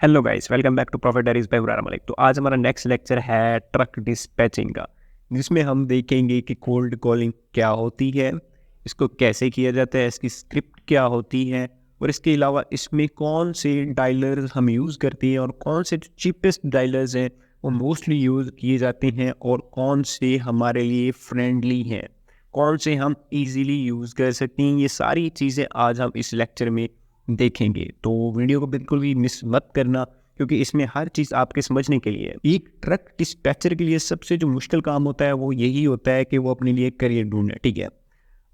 Hello guys, welcome back to profit diaries by उरारा मलिक। तो आज हमारा नेक्स्ट लेक्चर है ट्रक डिस्पैचिंग का, जिसमें हम देखेंगे कि कोल्ड कॉलिंग क्या होती है, इसको कैसे किया जाता है, इसकी स्क्रिप्ट क्या होती है और इसके अलावा इसमें कौन से डायलर्स हम यूज़ करते हैं और कौन से जो चीपेस्ट डायलर्स हैं वो मोस्टली यूज़ किए जाते हैं और कौन से हमारे लिए फ्रेंडली हैं, कौन से हम इजीली यूज़ कर सकते हैं। ये सारी चीज़ें आज हम इस लेक्चर में देखेंगे, तो वीडियो को बिल्कुल भी मिस मत करना, क्योंकि इसमें हर चीज़ आपके समझने के लिए है। एक ट्रक डिस्पैचर के लिए सबसे जो मुश्किल काम होता है वो यही होता है कि वो अपने लिए करियर ढूंढे। ठीक है,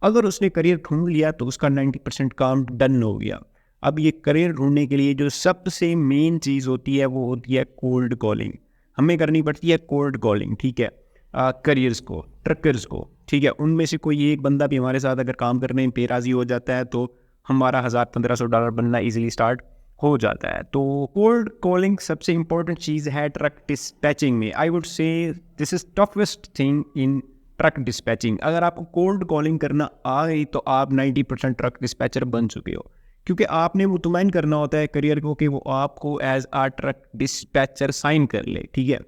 अगर उसने करियर ढूंढ लिया तो उसका 90% काम डन हो गया। अब ये करियर ढूंढने के लिए जो सबसे मेन चीज़ होती है वो होती है कोल्ड कॉलिंग। हमें करनी पड़ती है कोल्ड कॉलिंग। ठीक है, करियर्स को, ट्रकर्स को। ठीक है, उनमें से कोई एक बंदा भी हमारे साथ अगर काम करने पे राज़ी हो जाता है तो हमारा $1000-1500 बनना इजीली स्टार्ट हो जाता है। तो कोल्ड कॉलिंग सबसे इंपॉर्टेंट चीज़ है ट्रक डिस्पैचिंग में। I would say this is toughest thing in truck dispatching. अगर आपको कोल्ड कॉलिंग करना आ गई तो आप 90% ट्रक डिस्पैचर बन चुके हो, क्योंकि आपने मुतमईन करना होता है करियर को कि वो आपको एज आ ट्रक डिस्पैचर साइन कर ले। ठीक है,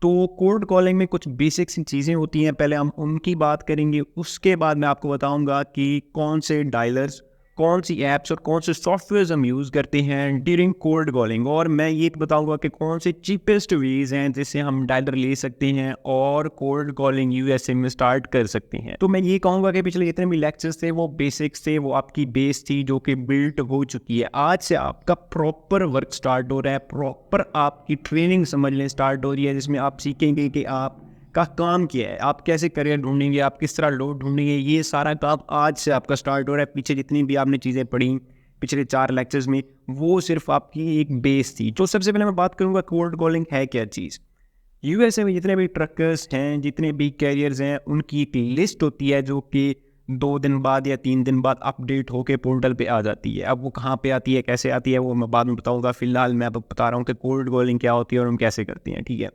तो कोल्ड कॉलिंग में कुछ बेसिक सी चीज़ें होती हैं, पहले हम उनकी बात करेंगे, उसके बाद मैं आपको बताऊंगा कि कौन से डायलर्स, कौन सी ऐप्स और कौन से सॉफ्टवेयर हम यूज़ करते हैं ड्यूरिंग कोल्ड कॉलिंग, और मैं ये बताऊंगा कि कौन से चीपेस्ट वेज हैं जिससे हम डायलर ले सकते हैं और कोल्ड कॉलिंग यूएसए में स्टार्ट कर सकते हैं। तो मैं ये कहूँगा कि पिछले जितने भी लेक्चर्स थे वो बेसिक्स थे, वो आपकी बेस थी जो कि बिल्ट हो चुकी है। आज से आपका प्रॉपर वर्क स्टार्ट हो रहा है, प्रॉपर आपकी ट्रेनिंग समझ लें स्टार्ट हो रही है, जिसमें आप सीखेंगे कि आप का काम क्या है, आप कैसे करियर ढूंढेंगे, आप किस तरह लोड ढूंढेंगे। ये सारा काम आज से आपका स्टार्ट हो रहा है। पीछे जितनी भी आपने चीज़ें पढ़ी पिछले 4 लेक्चर्स में, वो सिर्फ आपकी एक बेस थी। तो सबसे पहले मैं बात करूंगा कोल्ड कॉलिंग है क्या चीज़। यूएसए में जितने भी ट्रकर्स हैं, जितने भी कैरियर्स हैं, उनकी एक लिस्ट होती है जो कि 2 दिन बाद या 3 दिन बाद अपडेट होके पोर्टल पे आ जाती है। अब वो कहाँ पे आती है, कैसे आती है, वो मैं बाद में बताऊंगा। फिलहाल मैं अब बता रहा हूँ कि कोल्ड कॉलिंग क्या होती है और हम कैसे करते हैं। ठीक है,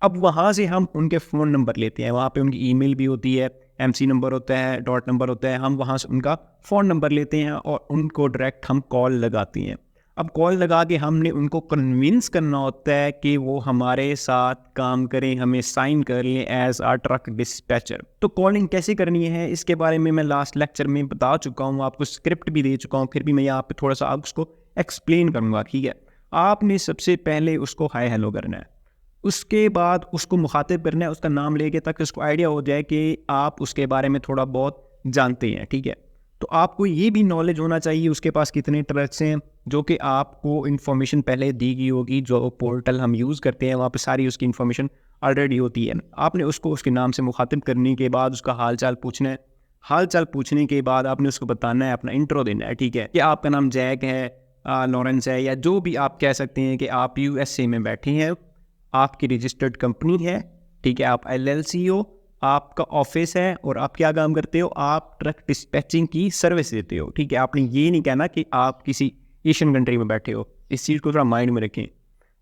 अब वहाँ से हम उनके फ़ोन नंबर लेते हैं, वहाँ पे उनकी ईमेल भी होती है, एमसी नंबर होता है, डॉट नंबर होता है। हम वहाँ से उनका फ़ोन नंबर लेते हैं और उनको डायरेक्ट हम कॉल लगाते हैं। अब कॉल लगा के हमने उनको कन्विंस करना होता है कि वो हमारे साथ काम करें, हमें साइन कर लें एज आ ट्रक डिस्पैचर। तो कॉलिंग कैसे करनी है इसके बारे में मैं लास्ट लेक्चर में बता चुका हूँ, आपको स्क्रिप्ट भी दे चुका हूँ, फिर भी मैं यहाँ पे थोड़ा सा आप उसको एक्सप्लेन करूँगा। ठीक है, आपने सबसे पहले उसको हाय हेलो करना है, उसके बाद उसको मुखातिब करना है, उसका नाम लेके, ताकि उसको आइडिया हो जाए कि आप उसके बारे में थोड़ा बहुत जानते हैं। ठीक है, तो आपको ये भी नॉलेज होना चाहिए उसके पास कितने ट्रक्स हैं, जो कि आपको इन्फॉर्मेशन पहले दी गई होगी। जो पोर्टल हम यूज़ करते हैं वहाँ पे सारी उसकी इन्फॉर्मेशन ऑलरेडी होती है। आपने उसको उसके नाम से मुखातिब करने के बाद उसका हाल चाल पूछना है। हाल चाल पूछने के बाद आपने उसको बताना है, अपना इंट्रो देना है। ठीक है, कि आपका नाम जैक है, लॉरेंस है, या जो भी आप कह सकते हैं कि आप यूएसए में बैठे हैं, आपकी रजिस्टर्ड कंपनी है। ठीक है, आप एलएलसी हो, आपका ऑफिस है और आप क्या काम करते हो, आप ट्रक डिस्पैचिंग की सर्विस देते हो। ठीक है, आपने ये नहीं कहना कि आप किसी एशियन कंट्री में बैठे हो, इस चीज़ को थोड़ा माइंड में रखें।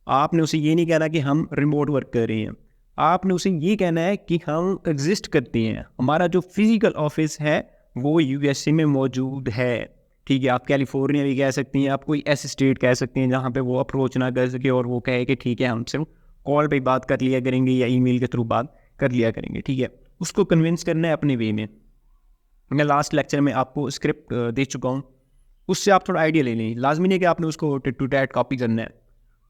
आपने उसे ये नहीं कहना कि हम रिमोट वर्क कर रहे हैं, आपने उसे ये कहना है कि हम एग्जिस्ट करते हैं, हमारा जो फिजिकल ऑफिस है वो यूएसए में मौजूद है। ठीक है, आप कैलिफोर्निया भी कह सकते हैं, आप कोई ऐसे स्टेट कह सकते हैं जहाँ पे वो अप्रोच ना कर सके और वो कहे कि ठीक है हमसे कॉल पे बात कर लिया करेंगे या ईमेल के थ्रू बात कर लिया करेंगे। ठीक है, उसको कन्विंस करना है अपने वे में। मैं लास्ट लेक्चर में आपको स्क्रिप्ट दे चुका हूँ, उससे आप थोड़ा आइडिया ले लें। लाजमी नहीं कि आपने उसको टिट टू टैट कॉपी करना है,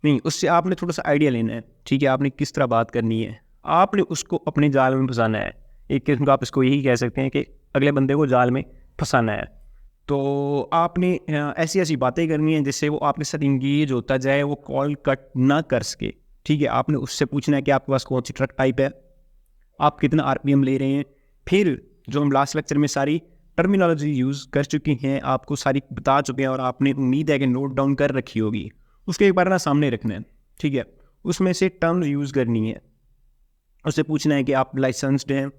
नहीं, उससे आपने थोड़ा सा आइडिया लेना है। ठीक है, आपने किस तरह बात करनी है, आपने उसको अपने जाल में फंसाना है। एक किस्म का आप इसको यही कह सकते हैं कि अगले बंदे को जाल में फंसाना है। तो आपने ऐसी ऐसी बातें करनी है जिससे वो आपके साथ इंगेज होता जाए, वो कॉल कट ना कर सके। ठीक है, आपने उससे पूछना है कि आपके पास कौन सी ट्रक टाइप है, आप कितना आरपीएम ले रहे हैं। फिर जो हम लास्ट लेक्चर में सारी टर्मिनोलॉजी यूज़ कर चुकी हैं, आपको सारी बता चुके हैं और आपने उम्मीद है कि नोट डाउन कर रखी होगी, उसके एक बार ना सामने रखना है। ठीक है, उसमें से टर्म यूज़ करनी है, उससे पूछना है कि आप लाइसेंस्ड हैं।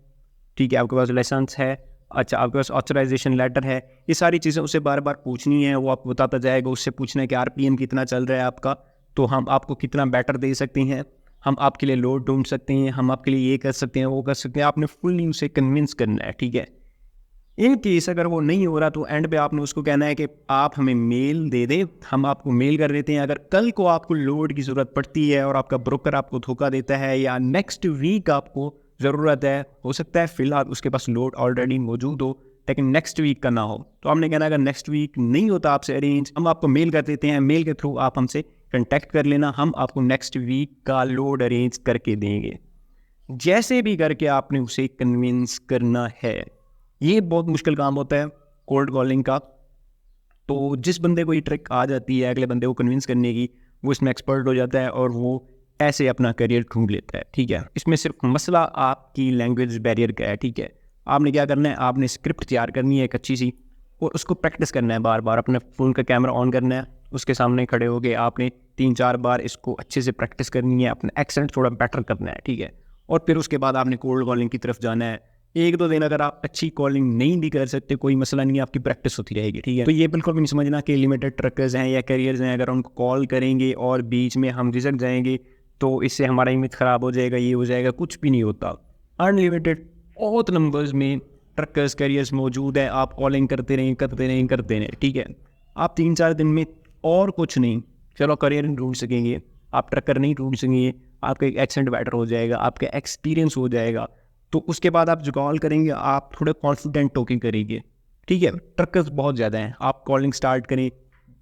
ठीक है, आपके पास लाइसेंस है, अच्छा आपके पास ऑथराइजेशन लेटर है, ये सारी चीज़ें उसे बार बार पूछनी है, वो आपको बताता जाएगा। उससे पूछना है कि आरपीएम कितना चल रहा है आपका, तो हम आपको कितना बेटर दे सकते हैं, हम आपके लिए लोड ढूंढ सकते हैं, हम आपके लिए ये कर सकते हैं, वो कर सकते हैं। आपने फुल्ली उसे कन्विंस करना है। ठीक है, इन केस अगर वो नहीं हो रहा तो एंड पे आपने उसको कहना है कि आप हमें मेल दे दें, हम आपको मेल कर देते हैं। अगर कल को आपको लोड की ज़रूरत पड़ती है और आपका ब्रोकर आपको धोखा देता है या नेक्स्ट वीक आपको ज़रूरत है, हो सकता है फ़िलहाल उसके पास लोड ऑलरेडी मौजूद हो लेकिन नेक्स्ट वीक का ना हो, तो हमने कहना अगर नेक्स्ट वीक नहीं होता आपसे अरेंज, हम आपको मेल कर देते हैं, मेल के थ्रू आप हमसे कंटेक्ट कर लेना, हम आपको नेक्स्ट वीक का लोड अरेंज करके देंगे। जैसे भी करके आपने उसे कन्विंस करना है। ये बहुत मुश्किल काम होता है कोल्ड कॉलिंग का। तो जिस बंदे को ये ट्रिक आ जाती है अगले बंदे को कन्विंस करने की, वो इसमें एक्सपर्ट हो जाता है और वो ऐसे अपना करियर ढूंढ लेता है। ठीक है, इसमें सिर्फ मसला आपकी लैंग्वेज बैरियर का है। ठीक है, आपने क्या करना है, आपने स्क्रिप्ट तैयार करनी है एक अच्छी सी और उसको प्रैक्टिस करना है बार बार। अपने फ़ोन का कैमरा ऑन करना है, उसके सामने खड़े हो गए आपने 3-4 बार इसको अच्छे से प्रैक्टिस करनी है, अपना एक्सेंट थोड़ा बेटर करना है। ठीक है, और फिर उसके बाद आपने कोल्ड कॉलिंग की तरफ जाना है। 1-2 दिन अगर आप अच्छी कॉलिंग नहीं भी कर सकते, कोई मसला नहीं है, आपकी प्रैक्टिस होती रहेगी। ठीक है, तो ये बिल्कुल भी नहीं समझना कि लिमिटेड ट्रकर्स हैं या करियर्स हैं, अगर उनको कॉल करेंगे और बीच में हम रिजक जाएंगे तो इससे हमारा इमेज ख़राब हो जाएगा, ये हो जाएगा, कुछ भी नहीं होता। अनलिमिटेड बहुत नंबर्स में ट्रकर्स करियर्स मौजूद है, आप कॉलिंग करते रहें करते रहें करते रहें। ठीक है, आप 3-4 दिन में और कुछ नहीं, चलो करियर ढूंढ सकेंगे, आप ट्रकर नहीं ढूंढ सकेंगे, आपका एक एक्सेंट बेटर हो जाएगा, आपका एक्सपीरियंस हो जाएगा, तो उसके बाद आप जो कॉल करेंगे आप थोड़े कॉन्फिडेंट होकर करेंगे। ठीक है, ट्रकर्स बहुत ज़्यादा हैं, आप कॉलिंग स्टार्ट करें,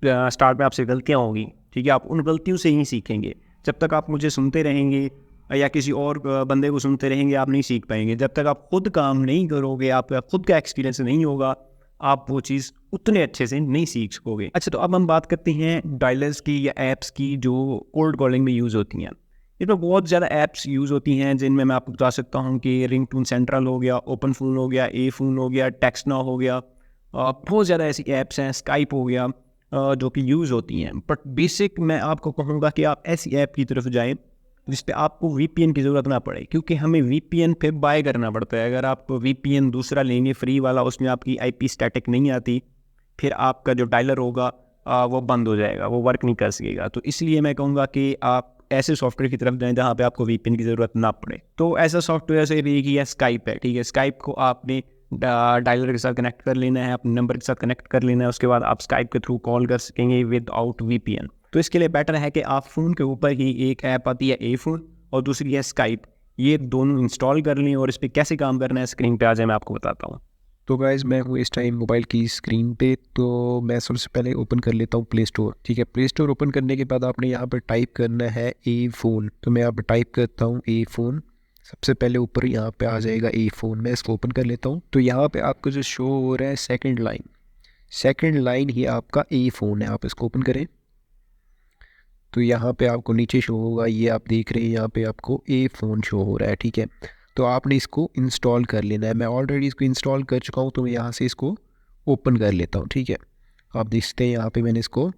स्टार्ट में आपसे गलतियाँ होंगी। ठीक है, आप उन गलतियों से ही सीखेंगे। जब तक आप मुझे सुनते रहेंगे या किसी और बंदे को सुनते रहेंगे आप नहीं सीख पाएंगे। जब तक आप खुद काम नहीं करोगे, आपका खुद का एक्सपीरियंस नहीं होगा, आप वो चीज़ उतने अच्छे से नहीं सीख सकोगे। अच्छा, तो अब हम बात करते हैं डायलर्स की या ऐप्स की जो कोल्ड कॉलिंग में यूज़ होती हैं। इसमें बहुत ज़्यादा ऐप्स यूज़ होती हैं जिनमें मैं आपको बता सकता हूँ कि रिंगटोन सेंट्रल हो गया, ओपन फ़ोन हो गया, ए फ़ोन हो गया, टेक्स्ट नाउ हो गया। बहुत ज़्यादा ऐसी ऐप्स हैं, स्काइप हो गया, जो कि यूज़ होती हैं। बट बेसिक मैं आपको कहूँगा कि आप ऐसी ऐप की तरफ जाएँ जिस पे आपको वीपीएन की ज़रूरत ना पड़े, क्योंकि हमें वीपीएन पे बाय करना पड़ता है। अगर आप वीपीएन दूसरा लेंगे फ्री वाला, उसमें आपकी आईपी स्टैटिक नहीं आती, फिर आपका जो डायलर होगा वो बंद हो जाएगा, वो वर्क नहीं कर सकेगा। तो इसलिए मैं कहूँगा कि आप ऐसे सॉफ्टवेयर की तरफ जाएं जहाँ पे आपको वीपीएन की ज़रूरत ना पड़े। तो ऐसा सॉफ्टवेयर से भी है स्काइप है। ठीक है, स्काइप को आपने डायलर के साथ कनेक्ट कर लेना है, अपने नंबर के साथ कनेक्ट कर लेना है, उसके बाद आप स्काइप के थ्रू कॉल कर सकेंगे विदाउट वीपीएन। तो इसके लिए बेटर है कि आप फ़ोन के ऊपर ही एक ऐप आती है ए फ़ोन और दूसरी है स्काइप, ये दोनों इंस्टॉल कर लें और इस पर कैसे काम करना है स्क्रीन पे आ जाए मैं आपको बताता हूँ। तो गाइज़ मैं हूँ इस टाइम मोबाइल की स्क्रीन पे। तो मैं सबसे पहले ओपन कर लेता हूँ प्ले स्टोर। ठीक है, प्ले स्टोर ओपन करने के बाद आपने यहाँ पर टाइप करना है ए फ़ोन। तो मैं यहाँ पर टाइप करता हूँ ए फ़ोन, सबसे पहले ऊपर यहाँ पे आ जाएगा ए फ़ोन। मैं इसको ओपन कर लेता हूँ। तो यहाँ पे आपको जो शो हो रहा है सेकंड लाइन ही आपका ए फ़ोन है। आप इसको ओपन करें तो यहाँ पे आपको नीचे शो होगा, ये आप देख रहे हैं यहाँ पे आपको ए फ़ोन शो हो रहा है। ठीक है, तो आपने इसको इंस्टॉल कर लेना है। मैं ऑलरेडी इसको इंस्टॉल कर चुका हूँ, तो मैं यहाँ से इसको ओपन कर लेता हूँ। ठीक है, आप देख सकते हैं यहाँ पे मैंने इसको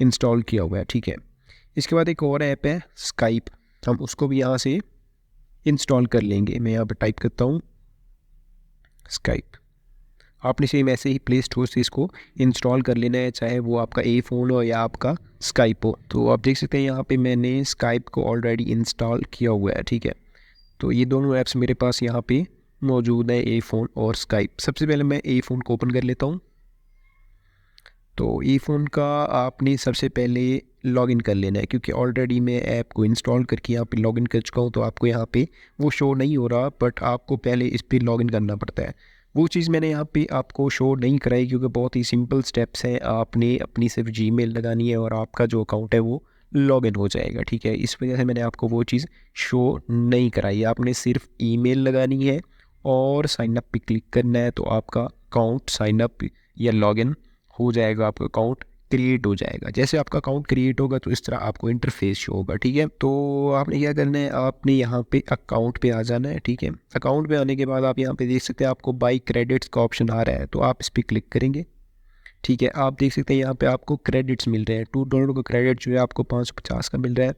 इंस्टॉल किया हुआ है। ठीक है, इसके बाद एक और ऐप है स्काइप, हम उसको भी यहाँ से इंस्टॉल कर लेंगे। मैं यहाँ पर टाइप करता हूँ स्काइप। आपने सेम ऐसे ही प्ले स्टोर से इसको इंस्टॉल कर लेना है, चाहे वो आपका ए फ़ोन हो या आपका स्काइप हो। तो आप देख सकते हैं यहाँ पे मैंने स्काइप को ऑलरेडी इंस्टॉल किया हुआ है। ठीक है, तो ये दोनों ऐप्स मेरे पास यहाँ पे मौजूद है, ए फ़ोन और स्काइप। सबसे पहले मैं ए फ़ोन को ओपन कर लेता हूँ। तो ए फ़ोन का आपने सबसे पहले लॉगिन कर लेना है, क्योंकि ऑलरेडी मैं ऐप को इंस्टॉल करके यहाँ पे लॉगिन कर चुका हूँ। तो आपको यहाँ पे वो शो नहीं हो रहा, बट आपको पहले इस पर लॉगिन करना पड़ता है। वो चीज़ मैंने यहाँ पे आपको शो नहीं कराई, क्योंकि बहुत ही सिंपल स्टेप्स हैं। आपने अपनी सिर्फ जीमेल लगानी है और आपका जो अकाउंट है वो लॉगिन हो जाएगा। ठीक है, इस वजह से मैंने आपको वो चीज़ शो नहीं कराई। आपने सिर्फ ईमेल लगानी है और साइन अप पे क्लिक करना है, तो आपका अकाउंट साइन अप या लॉगिन हो जाएगा, आपका अकाउंट क्रिएट हो जाएगा। जैसे आपका अकाउंट क्रिएट होगा तो इस तरह आपको इंटरफेस शो होगा। ठीक है, तो आपने क्या करना है, आपने यहाँ पे अकाउंट पे आ जाना है। ठीक है, अकाउंट पे आने के बाद आप यहाँ पे देख सकते हैं आपको बाई क्रेडिट्स का ऑप्शन आ रहा है, तो आप इस पर क्लिक करेंगे। ठीक है, आप देख सकते हैं यहाँ पे आपको क्रेडिट्स मिल रहे हैं। $2 का क्रेडिट जो है आपको 550 का मिल रहा है।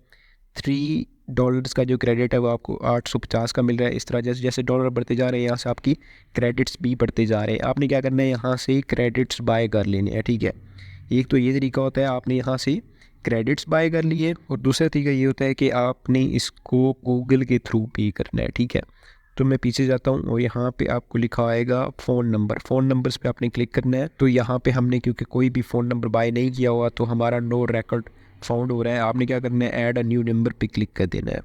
$3 का जो क्रेडिट है वो आपको 850 का मिल रहा है। इस तरह जैसे जैसे डॉलर बढ़ते जा रहे हैं यहाँ से आपकी क्रेडिट्स भी बढ़ते जा रहे हैं। आपने क्या करना है, यहाँ से क्रेडिट्स बाय कर लेने हैं। ठीक है, एक तो ये तरीका होता है, आपने यहाँ से क्रेडिट्स बाय कर लिए, और दूसरा तरीका ये होता है कि आपने इसको गूगल के थ्रू पे करना है। ठीक है, तो मैं पीछे जाता हूँ और यहाँ पे आपको लिखा आएगा फ़ोन नंबर। फ़ोन नंबर्स पे आपने क्लिक करना है। तो यहाँ पे हमने क्योंकि कोई भी फ़ोन नंबर बाय नहीं किया हुआ तो हमारा नो रिकॉर्ड फाउंड हो रहा है। आपने क्या करना है, ऐड अ न्यू नंबर पे क्लिक कर देना है।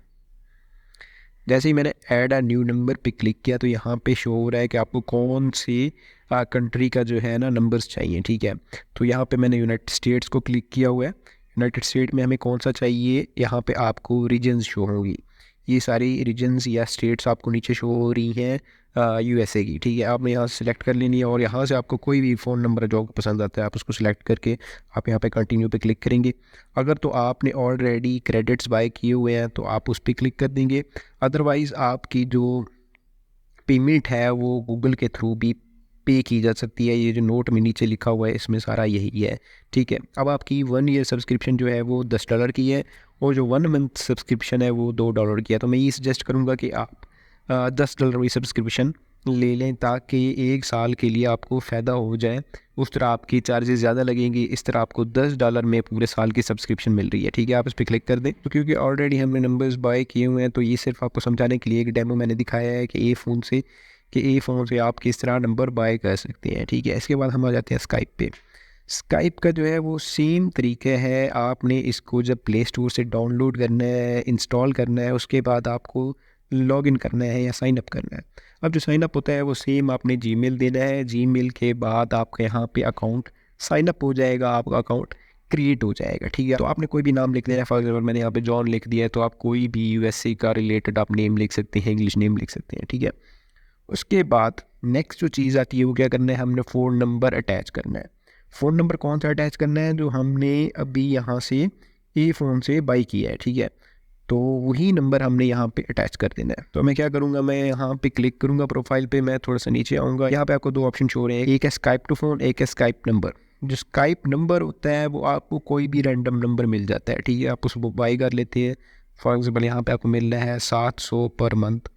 जैसे ही मैंने ऐड अ न्यू नंबर पे क्लिक किया तो यहाँ पे शो हो रहा है कि आपको कौन सी कंट्री का जो है ना नंबर्स चाहिए, ठीक है। तो यहाँ पे मैंने यूनाइटेड स्टेट्स को क्लिक किया हुआ है। यूनाइटेड स्टेट में हमें कौन सा चाहिए, यहाँ पे आपको रीजन्स शो होंगी। ये सारी रीजन्स या स्टेट्स आपको नीचे शो हो रही हैं यूएसए की, ठीक है। आपने यहाँ से सिलेक्ट कर लेनी है और यहाँ से आपको कोई भी फ़ोन नंबर जो आपको पसंद आता है आप उसको सिलेक्ट करके आप यहाँ पे कंटिन्यू पे क्लिक करेंगे। अगर तो आपने ऑलरेडी क्रेडिट्स बाय किए हुए हैं तो आप उस पर क्लिक कर देंगे। अदरवाइज़ आपकी जो पेमेंट है वो गूगल के थ्रू भी पे की जा सकती है। ये जो नोट में नीचे लिखा हुआ है इसमें सारा यही है, ठीक है। अब आपकी 1 ईयर सब्सक्रिप्शन जो है वो $10 की है और जो 1 मंथ सब्सक्रिप्शन है वो $2 की है। तो मैं ये सजेस्ट करूँगा कि आप $10 वाली सब्सक्रिप्शन ले लें ताकि 1 साल के लिए आपको फ़ायदा हो जाए। उस तरह आपकी चार्जेस ज़्यादा लगेंगी, इस तरह आपको $10 में पूरे साल की सब्सक्रिप्शन मिल रही है, ठीक है। आप इस पर क्लिक कर दें। तो क्योंकि ऑलरेडी हमने नंबर्स बाय किए हुए हैं तो ये सिर्फ आपको समझाने के लिए एक डेमो मैंने दिखाया है कि ए फ़ोन से आप किस तरह नंबर बाय कर सकते हैं, ठीक है। इसके बाद हम आ जाते हैं स्काइप पे। स्काइप का जो है वो सेम तरीका है। आपने इसको जब प्ले स्टोर से डाउनलोड करना है, इंस्टॉल करना है, उसके बाद आपको लॉगिन करना है या साइन अप करना है। अब जो साइन अप होता है वो सेम आपने जीमेल देना है। जीमेल के बाद आपका यहाँ पे अकाउंट साइन अप हो जाएगा, आपका अकाउंट क्रिएट हो जाएगा, ठीक है। तो आपने कोई भी नाम लिख देना है। फॉर एग्जाम्पल मैंने यहाँ पे जॉन लिख दिया है तो आप कोई भी यूएसए का रिलेटेड आप नेम लिख सकते हैं, इंग्लिश नेम लिख सकते हैं, ठीक है। उसके बाद नेक्स्ट जो चीज़ आती है वो क्या करना है, हमने फ़ोन नंबर अटैच करना है। फ़ोन नंबर कौन सा अटैच करना है, जो हमने अभी यहाँ से ए फ़ोन से बाई किया है, ठीक है। तो वही नंबर हमने यहाँ पे अटैच कर देना है। तो मैं क्या करूँगा, मैं यहाँ पे क्लिक करूँगा प्रोफाइल पे, मैं थोड़ा सा नीचे आऊँगा। यहाँ पे आपको 2 ऑप्शन शो हो रहे हैं, एक है स्काइप टू फ़ोन, एक है स्काइप नंबर। जो स्काइप नंबर होता है वो आपको कोई भी रैंडम नंबर मिल जाता है, ठीक है। आप उसको बाई कर लेते हैं। फॉर एग्जाम्पल यहाँ पे आपको मिल रहा है 700 पर मंथ।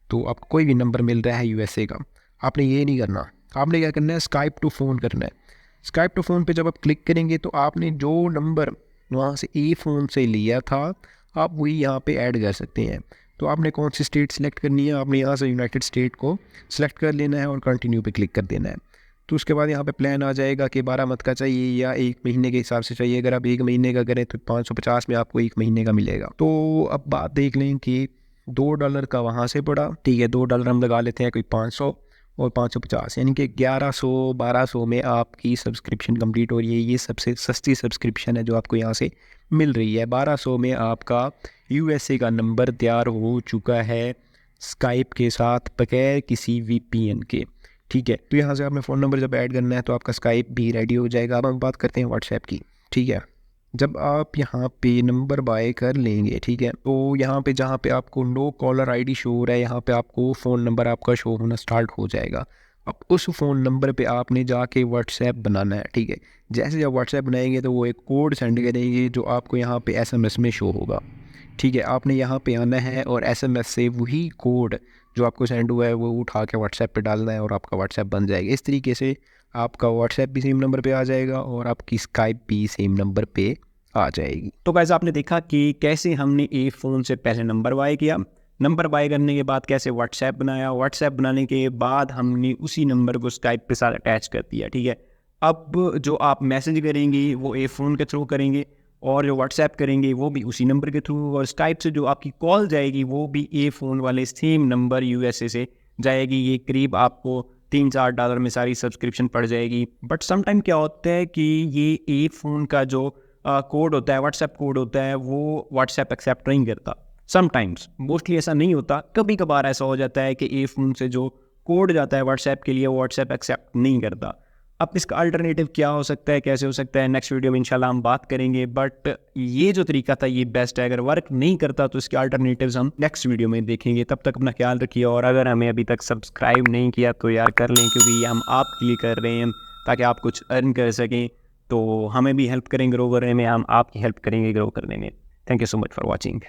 तो आपको कोई भी नंबर मिल रहा है यूएसए का, आपने ये नहीं करना। आपने क्या करना है, स्काइप टू फ़ोन करना है। स्काइप टू फ़ोन पे जब आप क्लिक करेंगे तो आपने जो नंबर वहाँ से ए फ़ोन से लिया था आप वही यहाँ पे ऐड कर सकते हैं। तो आपने कौन सी स्टेट सेलेक्ट करनी है, आपने यहाँ से यूनाइटेड स्टेट को सेलेक्ट कर लेना है और कंटिन्यू पे क्लिक कर देना है। तो उसके बाद यहाँ पे प्लान आ जाएगा कि 12 मंथ का चाहिए या 1 महीने के हिसाब से चाहिए। अगर आप 1 महीने का करें तो 550 में आपको 1 महीने का मिलेगा। तो अब बात देख लें कि $2 का वहाँ से पड़ा, ठीक है। $2 हम लगा लेते हैं, कोई 500 और 550 यानी कि 1100-1200 में आपकी सब्सक्रिप्शन कंप्लीट हो रही है। ये सबसे सस्ती सब्सक्रिप्शन है जो आपको यहाँ से मिल रही है। 1200 में आपका यूएसए का नंबर तैयार हो चुका है स्काइप के साथ बगैर किसी वीपीएन के, ठीक है। तो यहाँ से आपने फ़ोन नंबर जब ऐड करना है तो आपका स्काइप भी रेडी हो जाएगा। अब हम बात करते हैं व्हाट्सएप की, ठीक है। जब आप यहाँ पे नंबर बाय कर लेंगे, ठीक है, तो यहाँ पे जहाँ पे आपको नो कॉलर आईडी शो हो रहा है यहाँ पे आपको फ़ोन नंबर आपका शो होना स्टार्ट हो जाएगा। अब उस फ़ोन नंबर पे आपने जाके व्हाट्सएप बनाना है, ठीक है। जैसे जब व्हाट्सएप बनाएंगे तो वो एक कोड सेंड करेंगे जो आपको यहाँ पे एसएमएस में शो होगा, ठीक है। आपने यहाँ पे आना है और एसएमएस से वही कोड जो आपको सेंड हुआ है वो उठा के व्हाट्सएप पे डालना है और आपका व्हाट्सएप बन जाएगा। इस तरीके से आपका व्हाट्सएप भी सेम नंबर पे आ जाएगा और आपकी स्काइप भी सेम नंबर पे आ जाएगी। तो गाइस आपने देखा कि कैसे हमने ए फ़ोन से पहले नंबर बाय किया, नंबर बाय करने के बाद कैसे व्हाट्सएप बनाया, व्हाट्सएप बनाने के बाद हमने उसी नंबर को स्काइप के साथ अटैच कर दिया, ठीक है। अब जो आप मैसेज करेंगे वो ए फ़ोन के थ्रू करेंगे और जो व्हाट्सएप करेंगे वो भी उसी नंबर के थ्रू, और स्काइप से जो आपकी कॉल जाएगी वो भी ए फ़ोन वाले सेम नंबर यूएसए से जाएगी। ये करीब आपको $3-4 में सारी सब्सक्रिप्शन पड़ जाएगी। बट समटाइम क्या होता है कि ये ए फ़ोन का जो कोड होता है, व्हाट्सएप कोड होता है, वो व्हाट्सएप एक्सेप्ट नहीं करता। समटाइम्स, मोस्टली ऐसा नहीं होता, कभी कभार ऐसा हो जाता है कि ए फ़ोन से जो कोड जाता है व्हाट्सएप के लिए वो व्हाट्सएप एक्सेप्ट नहीं करता। अब इसका अल्टरनेटिव क्या हो सकता है, कैसे हो सकता है, नेक्स्ट वीडियो में इंशाल्लाह हम बात करेंगे। बट ये जो तरीका था ये बेस्ट है। अगर वर्क नहीं करता तो इसके अल्टरनेटिव्स हम नेक्स्ट वीडियो में देखेंगे। तब तक अपना ख्याल रखिए और अगर हमें अभी तक सब्सक्राइब नहीं किया तो यार कर लें, क्योंकि ये हम आपके लिए कर रहे हैं ताकि आप कुछ अर्न कर सकें। तो हमें भी हेल्प करेंगे ग्रो करने में, हम आपकी हेल्प करेंगे ग्रो करने में। Thank you so much for watching.